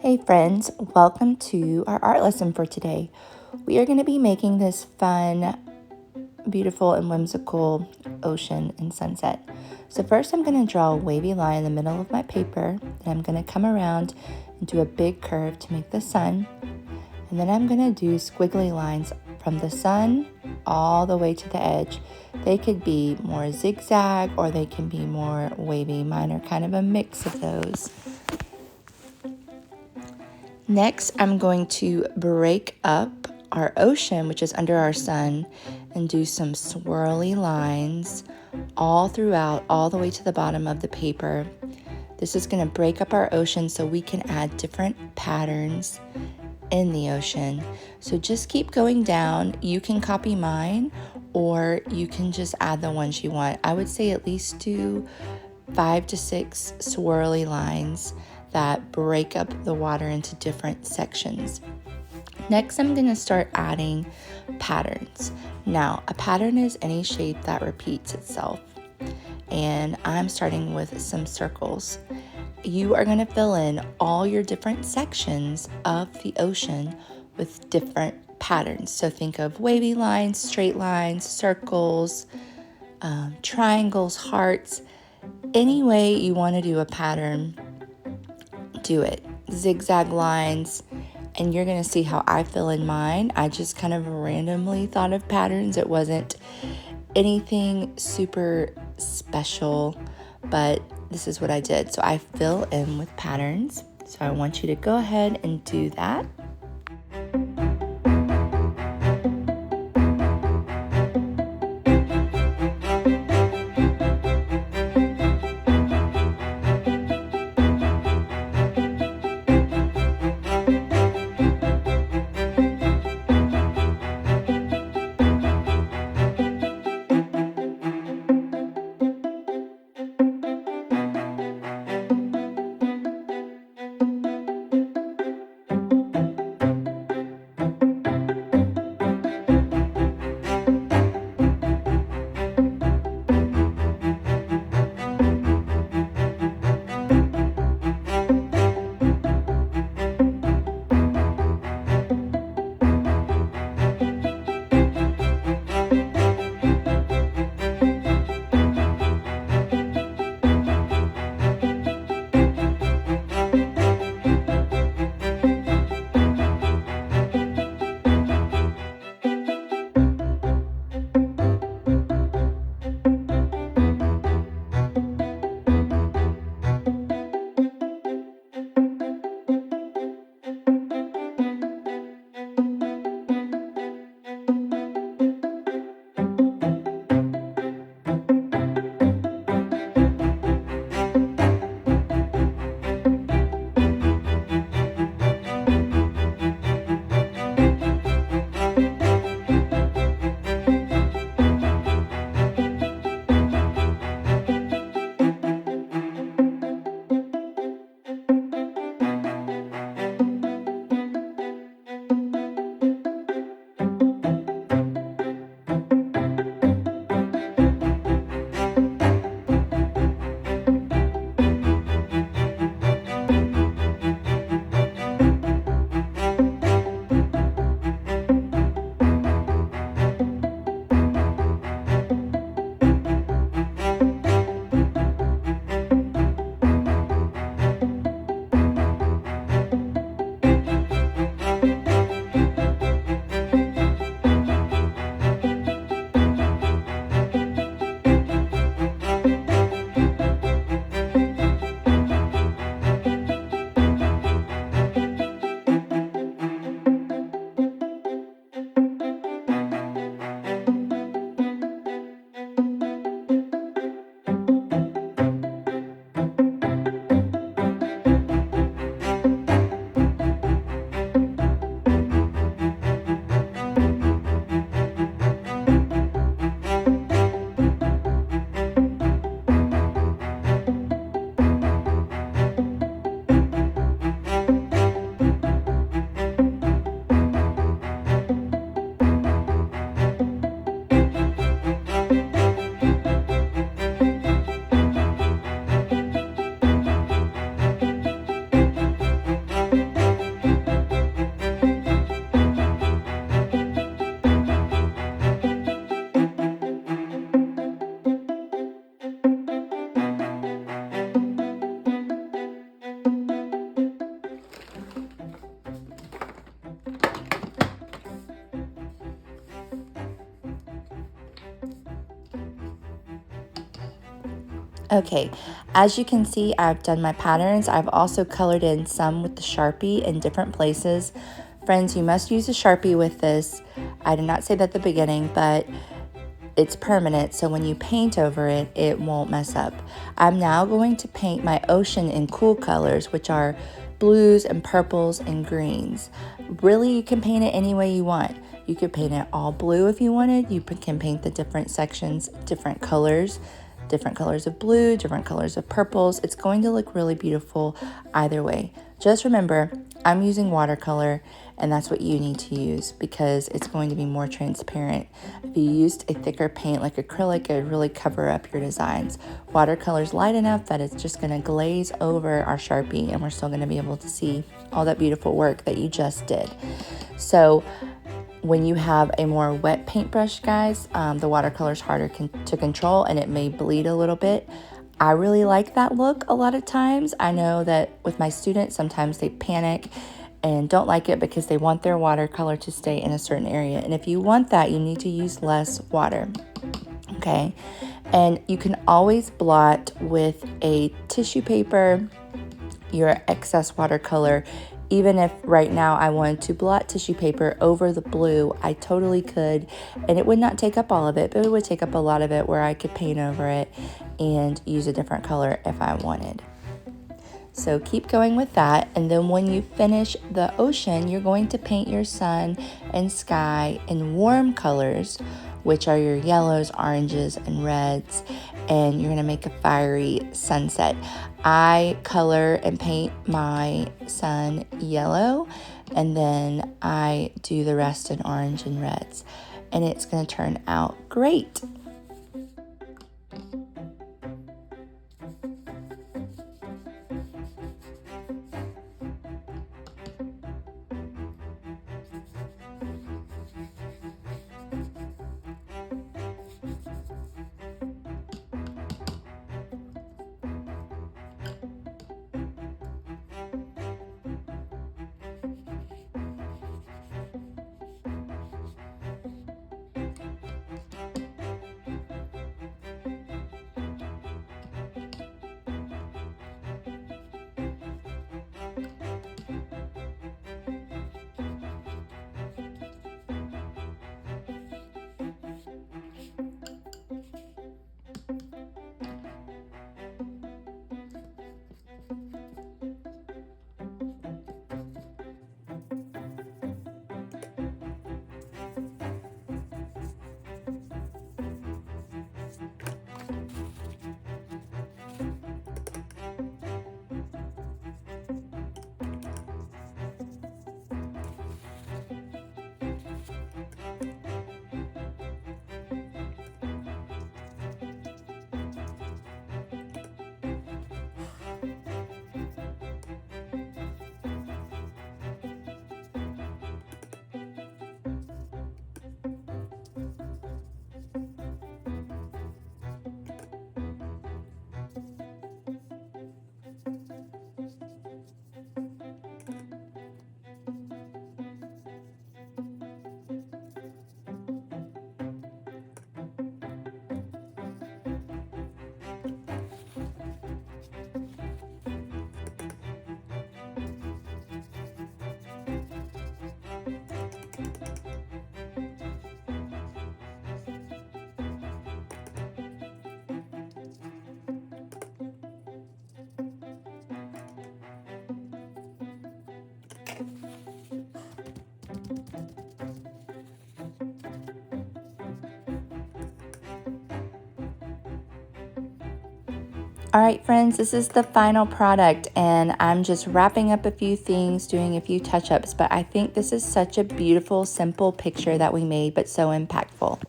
Hey friends, welcome to our art lesson for today. We are going to be making this fun, beautiful, and whimsical ocean and sunset. So first I'm going to draw a wavy line in the middle of my paper. Then I'm going to come around and do a big curve to make the sun. And then I'm going to do squiggly lines from the sun all the way to the edge. They could be more zigzag or they can be more wavy. Mine are kind of a mix of those. Next, I'm going to break up our ocean, which is under our sun, and do some swirly lines all throughout, all the way to the bottom of the paper. This is going to break up our ocean so we can add different patterns in the ocean. So just keep going down. You can copy mine, or you can just add the ones you want. I would say at least do 5 to 6 swirly lines that break up the water into different sections. Next, I'm going to start adding patterns. Now, a pattern is any shape that repeats itself, and I'm starting with some circles. You are going to fill in all your different sections of the ocean with different patterns. So think of wavy lines, straight lines, circles, triangles, hearts. Any way you want to do a pattern, do it. Zigzag lines, and you're going to see how I fill in mine. I just kind of randomly thought of patterns. It wasn't anything super special, but this is what I did. So I fill in with patterns. So I want you to go ahead and do that. Okay, as you can see, I've done my patterns. I've also colored in some with the Sharpie in different places. Friends, you must use a Sharpie with this. I did not say that at the beginning, but it's permanent, so when you paint over it, it won't mess up. I'm now going to paint my ocean in cool colors, which are blues and purples and greens. Really, you can paint it any way you want. You could paint it all blue if you wanted. You can paint the different sections, different colors of blue, different colors of purples. It's going to look really beautiful either way. Just remember, I'm using watercolor, and that's what you need to use because it's going to be more transparent. If you used a thicker paint like acrylic, it would really cover up your designs. Watercolor's light enough that it's just going to glaze over our Sharpie, and we're still going to be able to see all that beautiful work that you just did. So when you have a more wet paintbrush, guys, the watercolor is harder to control and it may bleed a little bit. I really like that look a lot of times. I know that with my students, sometimes they panic and don't like it because they want their watercolor to stay in a certain area. And if you want that, you need to use less water, okay? And you can always blot with a tissue paper your excess watercolor. Even if right now I wanted to blot tissue paper over the blue, I totally could, and it would not take up all of it, but it would take up a lot of it where I could paint over it and use a different color if I wanted. So keep going with that, and then when you finish the ocean, you're going to paint your sun and sky in warm colors, which are your yellows, oranges, and reds, and you're going to make a fiery sunset. I color and paint my sun yellow, and then I do the rest in orange and reds, and it's going to turn out great. All right, friends, this is the final product, and I'm just wrapping up a few things, doing a few touch-ups, but I think this is such a beautiful, simple picture that we made, but so impactful.